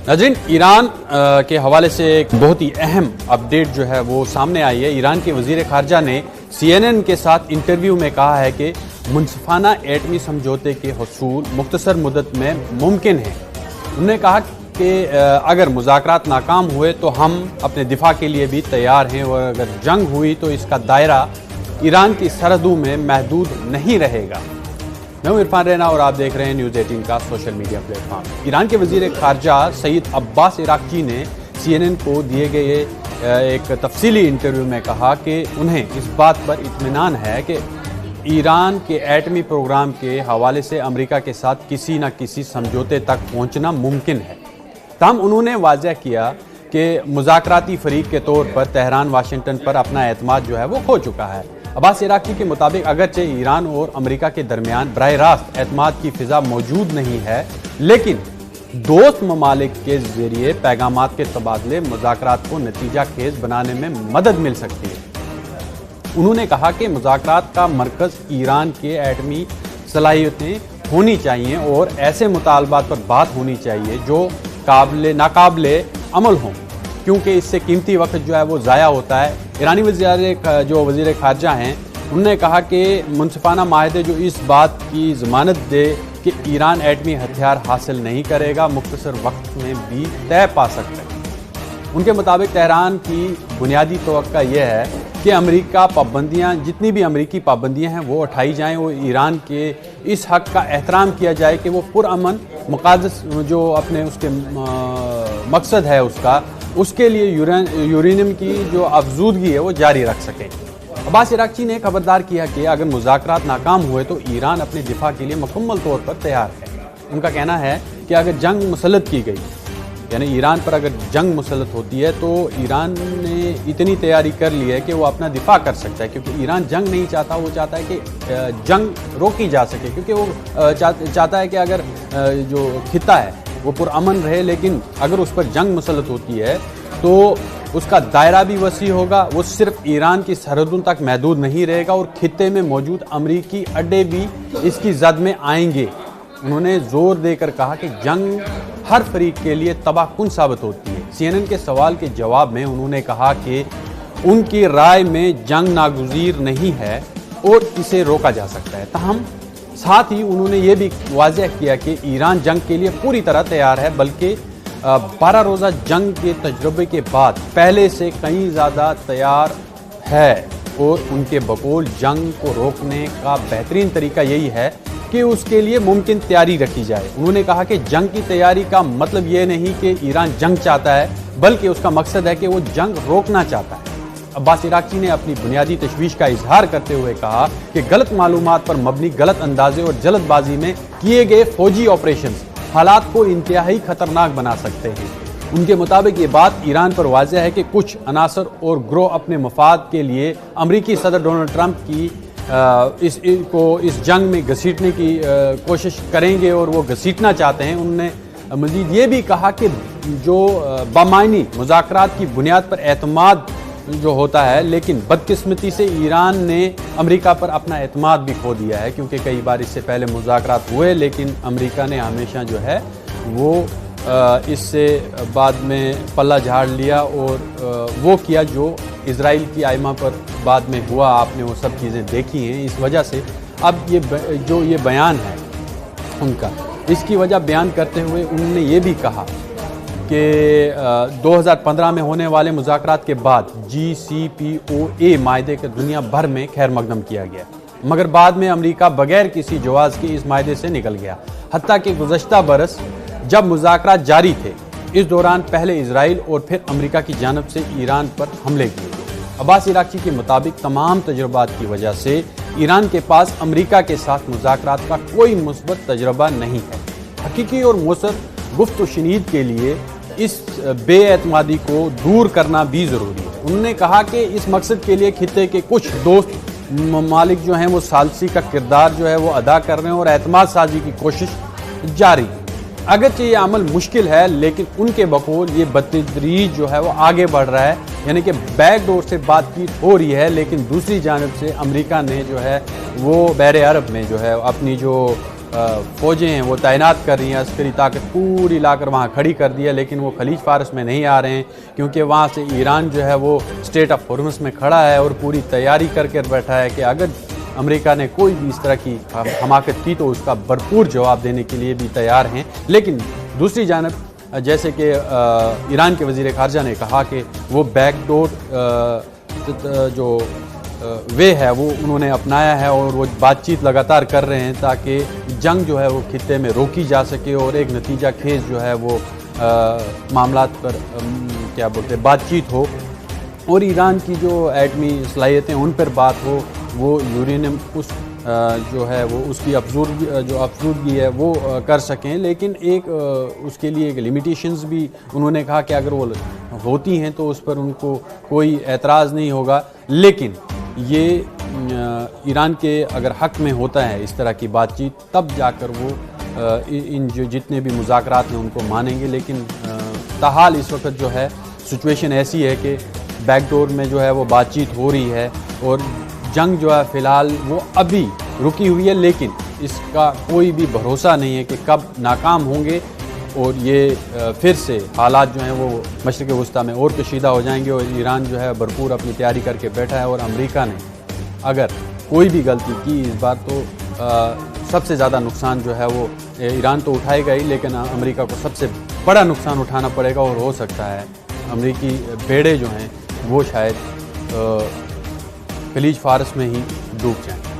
नाज़रीन, ईरान के हवाले से एक बहुत ही अहम अपडेट जो है वो सामने आई है। ईरान के वज़ीर ख़ारजा ने CNN के साथ इंटरव्यू में कहा है कि मुनसिफाना एटमी समझौते के हसूल मुख्तसर मुद्दत में मुमकिन है। उन्होंने कहा कि अगर मुज़ाकरात नाकाम हुए तो हम अपने दिफा के लिए भी तैयार हैं, और अगर जंग हुई तो इसका दायरा ईरान की सरहदों में महदूद नहीं रहेगा। मैं हूं इरफान रैना और आप देख रहे हैं न्यूज़ 18 का सोशल मीडिया प्लेटफॉर्म। ईरान के वज़ीर ख़ारजा सईद अब्बास इराक़ची ने CNN को दिए गए एक तफसीली इंटरव्यू में कहा कि उन्हें इस बात पर इत्मीनान है कि ईरान के एटमी प्रोग्राम के हवाले से अमेरिका के साथ किसी न किसी समझौते तक पहुंचना मुमकिन है। ताहम उन्होंने वाज़ह किया कि मुज़ाकराती फ़रीक के तौर पर तेहरान वाशिंगटन पर अपना एतमाद जो है वो खो चुका है। अब्बास इराक़ची के मुताबिक अगरचे ईरान और अमेरिका के दरमियान बराह रास्त एतमाद की फ़िज़ा मौजूद नहीं है, लेकिन दोस्त ममालिक के ज़रिए पैगामात के तबादले मुज़ाकरात को नतीजा खेज़ बनाने में मदद मिल सकती है। उन्होंने कहा कि मुज़ाकरात का मरकज़ ईरान के एटमी सलाहियतें होनी चाहिए और ऐसे मुतालबात पर बात होनी चाहिए जो नाकाबिले अमल हों, क्योंकि इससे कीमती वक्त जो है वो ज़ाया होता है। ईरानी वज़ीर ख़ारजा हैं, उन्होंने कहा कि मुनसिफाना माहदे जो इस बात की ज़मानत दे कि ईरान एटमी हथियार हासिल नहीं करेगा, मुख्तसर वक्त में भी तय पा सकता है। उनके मुताबिक तेहरान की बुनियादी तवक्का यह है कि अमेरिका पाबंदियाँ जितनी भी अमेरिकी पाबंदियाँ हैं वो उठाई जाएँ और ईरान के इस हक़ का एहतराम किया जाए कि वो पुरअमन मुक़ादस जो अपने उसके मकसद है उसके लिए यूरेनियम की जो अफजूदगी है वो जारी रख सके। अब्बास इराक़ची ने खबरदार किया कि अगर मुज़ाकरात नाकाम हुए तो ईरान अपने दिफा के लिए मुकम्मल तौर पर तैयार है। उनका कहना है कि अगर जंग मुसल्लत की गई, यानी ईरान पर अगर जंग मुसल्लत होती है, तो ईरान ने इतनी तैयारी कर ली है कि वो अपना दिफा कर सकता है, क्योंकि ईरान जंग नहीं चाहता। वो चाहता है कि जंग रोकी जा सके, क्योंकि वो चाहता है कि अगर जो खिता है वो पुरअमन रहे, लेकिन अगर उस पर जंग मुसल्लत होती है तो उसका दायरा भी वसी होगा, वो सिर्फ ईरान की सरहदों तक महदूद नहीं रहेगा और खिते में मौजूद अमरीकी अड्डे भी इसकी जद में आएंगे। उन्होंने जोर देकर कहा कि जंग हर फरीक के लिए तबाहकुन साबित होती है। CNN के सवाल के जवाब में उन्होंने कहा कि उनकी राय में जंग नागुज़ीर नहीं है और इसे रोका जा सकता है। ताहम साथ ही उन्होंने ये भी वाज़ह किया कि ईरान जंग के लिए पूरी तरह तैयार है, बल्कि 12 रोज़ा जंग के तजुर्बे के बाद पहले से कहीं ज़्यादा तैयार है, और उनके बकौल जंग को रोकने का बेहतरीन तरीका यही है कि उसके लिए मुमकिन तैयारी रखी जाए। उन्होंने कहा कि जंग की तैयारी का मतलब ये नहीं कि ईरान जंग चाहता है, बल्कि उसका मकसद है कि वो जंग रोकना चाहता है। अब्बास इराक़ची ने अपनी बुनियादी तशवीश का इजहार करते हुए कहा कि गलत मालूमात पर मबनी गलत अंदाजे और जल्दबाजी में किए गए फौजी ऑपरेशन हालात को इंतहाई खतरनाक बना सकते हैं। उनके मुताबिक ये बात ईरान पर वाज़ह है कि कुछ अनासर और ग्रोह अपने मफाद के लिए अमरीकी सदर डोनाल्ड ट्रंप की इस जंग में घसीटने की कोशिश करेंगे और वो घसीटना चाहते हैं। उन्होंने मज़ीद ये भी कहा कि जो बामायनी मुज़ाकरात की बुनियाद पर एतमाद जो होता है, लेकिन बदकिस्मती से ईरान ने अमेरिका पर अपना एतमाद भी खो दिया है, क्योंकि कई बार इससे पहले मुज़ाकरात हुए, लेकिन अमेरिका ने हमेशा जो है वो इससे बाद में पल्ला झाड़ लिया और वो किया जो इजराइल की आइमा पर बाद में हुआ। आपने वो सब चीज़ें देखी हैं। इस वजह से अब ये बयान है उनका, इसकी वजह बयान करते हुए उन्होंने ये भी कहा कि 2015 में होने वाले मुज़ाकरात के बाद JCPOA मायदे के दुनिया भर में खैर मकदम किया गया, मगर बाद में अमेरिका बगैर किसी जवाज़ के इस मायदे से निकल गया। हत्ता कि गुज़श्ता बरस जब मुज़ाकरात जारी थे, इस दौरान पहले इजराइल और फिर अमेरिका की जानब से ईरान पर हमले किए गए। अब्बास इराक़ची के मुताबिक तमाम तजुर्बात की वजह से ईरान के पास अमेरिका के साथ मुज़ाकरात का कोई मुस्बत तजुर्बा नहीं है। हकीकी और मौसर गुफ्त व शनीद के लिए इस बेएतमादी को दूर करना भी ज़रूरी है। उन्होंने कहा कि इस मकसद के लिए खिते के कुछ दोस्त ममालिक जो हैं वो सालसी का किरदार जो है वो अदा कर रहे हैं और एतमाद साजी की कोशिश जारी है। अगरचे ये अमल मुश्किल है, लेकिन उनके बकौल ये बतदरीज जो है वो आगे बढ़ रहा है, यानी कि बैक डोर से बातचीत हो रही है, लेकिन दूसरी जानब से अमेरिका ने जो है वो बहरे अरब में जो है अपनी जो فوجیں ہیں وہ تعینات کر رہی ہیں، عسکری طاقت پوری لا کر وہاں کھڑی کر دی ہے، لیکن وہ خلیج فارس میں نہیں آ رہے ہیں کیونکہ وہاں سے ایران جو ہے وہ اسٹیٹ آف ہارمز میں کھڑا ہے اور پوری تیاری کر کے بیٹھا ہے کہ اگر امریکہ نے کوئی بھی اس طرح کی حماقت کی تو اس کا بھرپور جواب دینے کے لیے بھی تیار ہیں۔ لیکن دوسری جانب جیسے کہ ایران کے وزیر خارجہ نے کہا کہ وہ بیک ڈور جو وے ہے وہ انہوں نے اپنایا ہے اور وہ بات چیت لگاتار کر رہے ہیں تاکہ جنگ جو ہے وہ خطے میں روکی جا سکے اور ایک نتیجہ خیز جو ہے وہ معاملات پر کیا بولتے ہیں بات چیت ہو اور ایران کی جو ایٹمی صلاحیتیں ان پر بات ہو، وہ یورینیم اس جو ہے وہ اس کی افزودگی ہے وہ کر سکیں، لیکن ایک اس کے لیے ایک لمیٹیشنز بھی انہوں نے کہا کہ اگر وہ ہوتی ہیں تو اس پر ان کو کوئی اعتراض نہیں ہوگا، لیکن یہ ایران کے اگر حق میں ہوتا ہے اس طرح کی بات چیت تب جا کر وہ ان جو جتنے بھی مذاکرات ہیں ان کو مانیں گے۔ لیکن تاحال اس وقت جو ہے سچویشن ایسی ہے کہ بیک ڈور میں جو ہے وہ بات چیت ہو رہی ہے اور جنگ جو ہے فی الحال وہ ابھی رکی ہوئی ہے، لیکن اس کا کوئی بھی بھروسہ نہیں ہے کہ کب ناکام ہوں گے اور یہ پھر سے حالات جو ہیں وہ مشرق وسطیٰ میں اور کشیدہ ہو جائیں گے اور ایران جو ہے بھرپور اپنی تیاری کر کے بیٹھا ہے اور امریکہ نے اگر کوئی بھی غلطی کی اس بار تو سب سے زیادہ نقصان جو ہے وہ ایران تو اٹھائے گا ہی، لیکن امریکہ کو سب سے بڑا نقصان اٹھانا پڑے گا اور ہو سکتا ہے امریکی بیڑے جو ہیں وہ شاید خلیج فارس میں ہی ڈوب جائیں۔